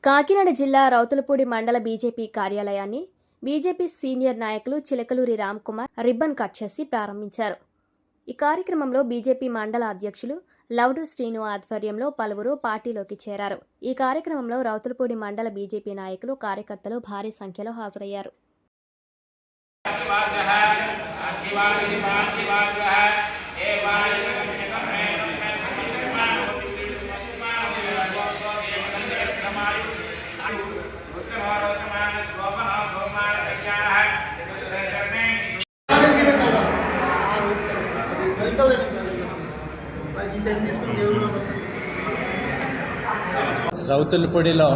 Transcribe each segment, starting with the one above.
కాకినాడ జిల్లా రౌతులపూడి మండల బీజేపీ కార్యాలయాన్ని బీజేపీ సీనియర్ నాయకులు చిలకలూరి రామ్కుమార్ రిబ్బన్ కట్ చేసి ప్రారంభించారు. ఈ కార్యక్రమంలో బీజేపీ మండల అధ్యక్షులు లౌడు శ్రీను ఆధ్వర్యంలో పలువురు పార్టీలోకి చేరారు. ఈ కార్యక్రమంలో రౌతులపూడి మండల బీజేపీ నాయకులు, కార్యకర్తలు భారీ సంఖ్యలో హాజరయ్యారు. రౌతులపూడిలో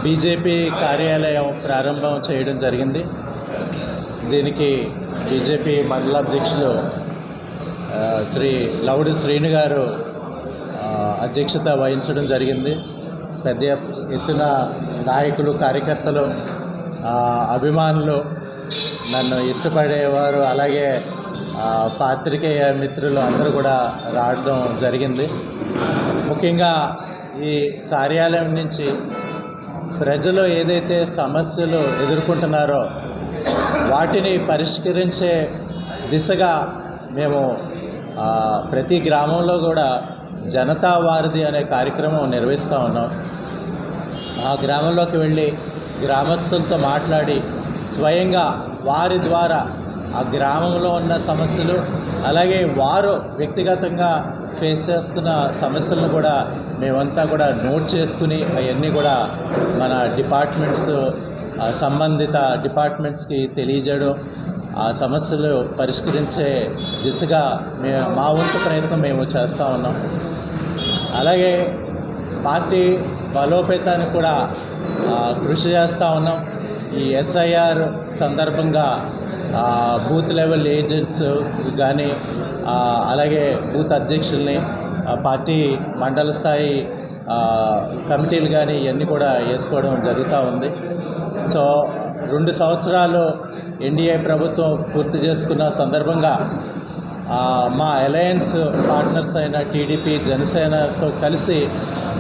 బీజేపీ కార్యాలయం ప్రారంభం చేయడం జరిగింది. దీనికి బీజేపీ మండల అధ్యక్షులు శ్రీ లౌడు శ్రీను గారు అధ్యక్షత వహించడం జరిగింది. పెద్ద ఎత్తున నాయకులు, కార్యకర్తలు, అభిమానులు, నన్ను ఇష్టపడేవారు, అలాగే పాత్రికేయ మిత్రులు అందరూ కూడా రావడం జరిగింది. ముఖ్యంగా ఈ కార్యాలయం నుంచి ప్రజలు ఏదైతే సమస్యలు ఎదుర్కొంటున్నారో వాటిని పరిష్కరించే దిశగా మేము ప్రతి గ్రామంలో కూడా జనతా వారధి అనే కార్యక్రమం నిర్వహిస్తూ ఉన్నాం. ఆ గ్రామంలోకి వెళ్ళి గ్రామస్తులతో మాట్లాడి స్వయంగా వారి ద్వారా ఆ గ్రామంలో ఉన్న సమస్యలు, అలాగే వారు వ్యక్తిగతంగా ఫేస్ చేస్తున్న సమస్యలను కూడా మేమంతా కూడా నోట్ చేసుకుని అవన్నీ కూడా మన డిపార్ట్మెంట్స్, సంబంధిత డిపార్ట్మెంట్స్కి తెలియజేయడం, ఆ సమస్యలు పరిష్కరించే దిశగా మా వంతు ప్రయత్నం మేము చేస్తూ ఉన్నాం. అలాగే పార్టీ బలోపేతానికి కూడా కృషి చేస్తూ ఉన్నాం. ఈ SIR సందర్భంగా బూత్ లెవెల్ ఏజెంట్స్ కానీ, అలాగే బూత్ అధ్యక్షుల్ని, పార్టీ మండల స్థాయి కమిటీలు కానీ ఇవన్నీ కూడా వేసుకోవడం జరుగుతూ ఉంది. సో 2 సంవత్సరాలు NDA ప్రభుత్వం పూర్తి చేసుకున్న సందర్భంగా మా అలయన్స్ పార్ట్నర్స్ అయిన TDP, జనసేనతో కలిసి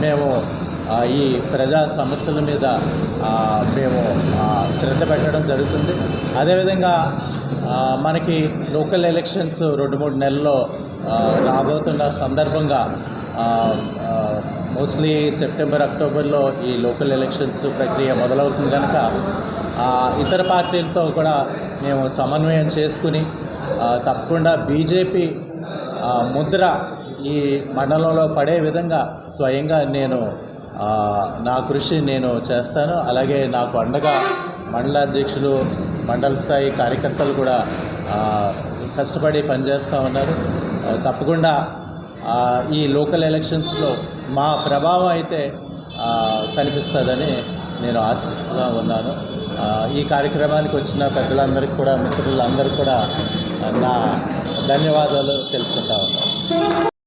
మేము ఈ ప్రజా సమస్యల మీద మేము శ్రద్ధ పెట్టడం జరుగుతుంది. అదేవిధంగా మనకి లోకల్ ఎలక్షన్స్ 2-3 నెలల్లో రాబోతున్న సందర్భంగా మోస్ట్లీ సెప్టెంబర్, అక్టోబర్లో ఈ లోకల్ ఎలక్షన్స్ ప్రక్రియ మొదలవుతుంది కనుక ఇతర పార్టీలతో కూడా మేము సమన్వయం చేసుకుని తప్పకుండా బీజేపీ ముద్ర ఈ మండలంలో పడే విధంగా స్వయంగా నేను నా కృషి నేను చేస్తాను. అలాగే నాకు అండగా మండల అధ్యక్షులు, మండల స్థాయి కార్యకర్తలు కూడా కష్టపడి పనిచేస్తూ ఉన్నారు. తప్పకుండా ఈ లోకల్ ఎలక్షన్స్లో మా ప్రభావం అయితే కనిపిస్తుందని నేను ఆశిస్తూ ఉన్నాను. ఈ కార్యక్రమానికి వచ్చిన పెద్దలందరికీ కూడా, మిత్రులందరికీ కూడా నా ధన్యవాదాలు తెలుపుకుంటా ఉన్నాను.